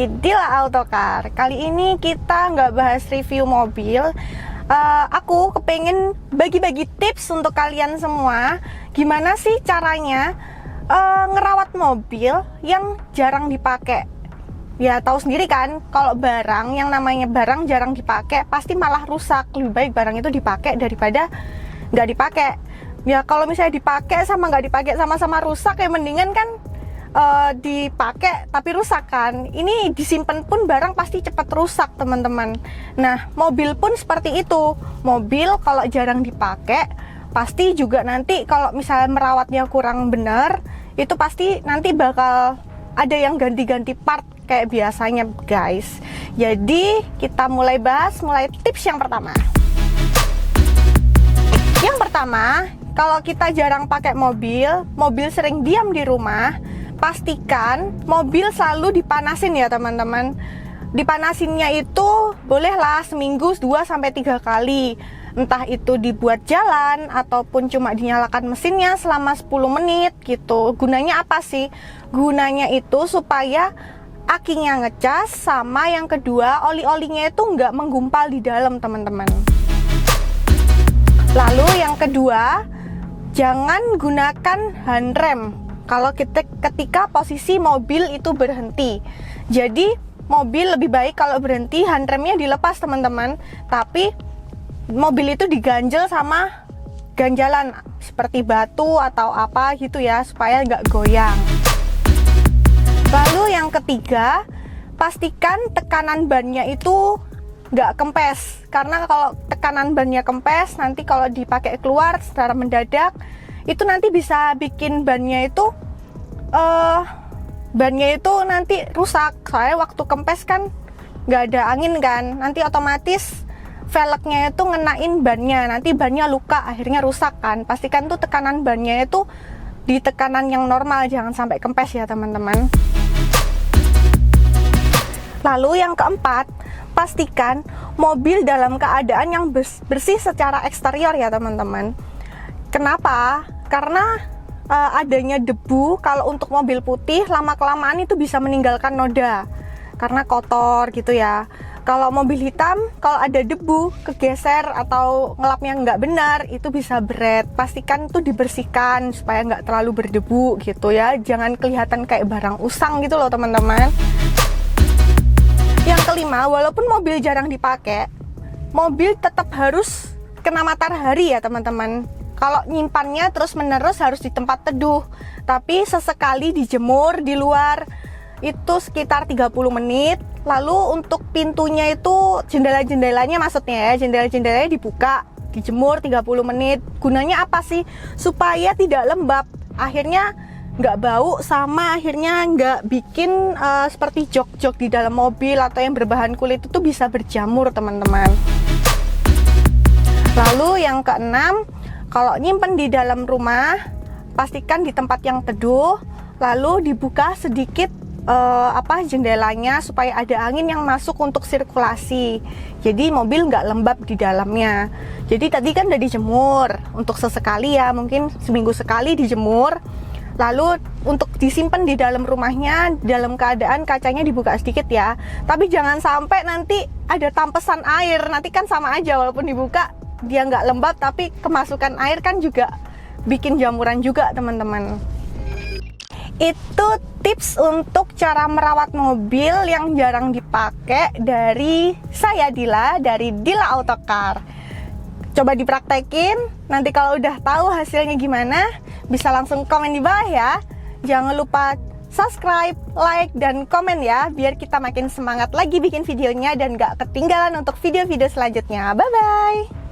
di Dila Autocar. Kali ini kita nggak bahas review mobil. Aku kepengen bagi-bagi tips untuk kalian semua. Gimana sih caranya ngerawat mobil yang jarang dipakai? Ya tahu sendiri kan, kalau barang yang namanya barang jarang dipakai pasti malah rusak. Lebih baik barang itu dipakai daripada nggak dipakai. Ya kalau misalnya dipakai sama nggak dipakai sama-sama rusak, ya mendingan kan dipakai tapi rusak kan. Ini disimpan pun barang pasti cepat rusak teman-teman. Nah mobil pun seperti itu. Mobil kalau jarang dipakai pasti juga nanti kalau misalnya merawatnya kurang benar, itu pasti nanti bakal ada yang ganti-ganti part kayak biasanya guys. Jadi kita mulai tips yang pertama. Yang pertama, kalau kita jarang pakai mobil sering diam di rumah, pastikan mobil selalu dipanasin ya teman-teman. Dipanasinnya itu bolehlah seminggu 2-3 kali. Entah itu dibuat jalan ataupun cuma dinyalakan mesinnya selama 10 menit gitu. Gunanya apa sih? Gunanya itu supaya akinya ngecas, sama yang kedua oli-olinya itu nggak menggumpal di dalam teman-teman. Lalu yang kedua, jangan gunakan handrem kalau ketika posisi mobil itu berhenti. Jadi mobil lebih baik kalau berhenti handremnya dilepas teman-teman, tapi mobil itu diganjel sama ganjalan seperti batu atau apa gitu ya, supaya nggak goyang. Lalu yang ketiga, pastikan tekanan bannya itu nggak kempes, karena kalau tekanan bannya kempes nanti kalau dipakai keluar secara mendadak itu nanti bisa bikin bannya itu nanti rusak. Soalnya waktu kempes kan nggak ada angin kan, nanti otomatis velgnya itu ngenain bannya, nanti bannya luka, akhirnya rusak kan. Pastikan tuh tekanan bannya itu di tekanan yang normal, jangan sampai kempes ya teman-teman. Lalu yang keempat, pastikan mobil dalam keadaan yang bersih secara eksterior ya teman-teman. Kenapa? Karena adanya debu, kalau untuk mobil putih lama-kelamaan itu bisa meninggalkan noda karena kotor gitu ya. Kalau mobil hitam, kalau ada debu kegeser atau ngelapnya nggak benar, itu bisa berat. Pastikan tuh dibersihkan supaya nggak terlalu berdebu gitu ya. Jangan kelihatan kayak barang usang gitu loh teman-teman. Yang kelima, walaupun mobil jarang dipakai, mobil tetap harus kena matahari ya teman-teman. Kalau nyimpannya terus-menerus harus di tempat teduh, tapi sesekali dijemur di luar itu sekitar 30 menit. Lalu untuk pintunya itu, jendela-jendelanya maksudnya ya, jendela-jendelanya dibuka, dijemur 30 menit. Gunanya apa sih? Supaya tidak lembab, akhirnya nggak bau, sama akhirnya nggak bikin seperti jok-jok di dalam mobil atau yang berbahan kulit itu bisa berjamur teman-teman. Lalu yang keenam, kalau nyimpen di dalam rumah, pastikan di tempat yang teduh, lalu dibuka sedikit jendelanya supaya ada angin yang masuk untuk sirkulasi. Jadi mobil nggak lembab di dalamnya. Jadi tadi kan udah dijemur untuk sesekali ya, mungkin seminggu sekali dijemur. Lalu untuk disimpan di dalam rumahnya dalam keadaan kacanya dibuka sedikit ya. Tapi jangan sampai nanti ada tampesan air, nanti kan sama aja, walaupun dibuka dia nggak lembab tapi kemasukan air kan juga bikin jamuran juga teman-teman. Itu tips untuk cara merawat mobil yang jarang dipakai dari saya Dila, dari Dila Autocar. Coba dipraktekin, nanti kalau udah tahu hasilnya gimana bisa langsung komen di bawah ya. Jangan lupa subscribe, like, dan komen ya, biar kita makin semangat lagi bikin videonya dan gak ketinggalan untuk video-video selanjutnya. Bye-bye!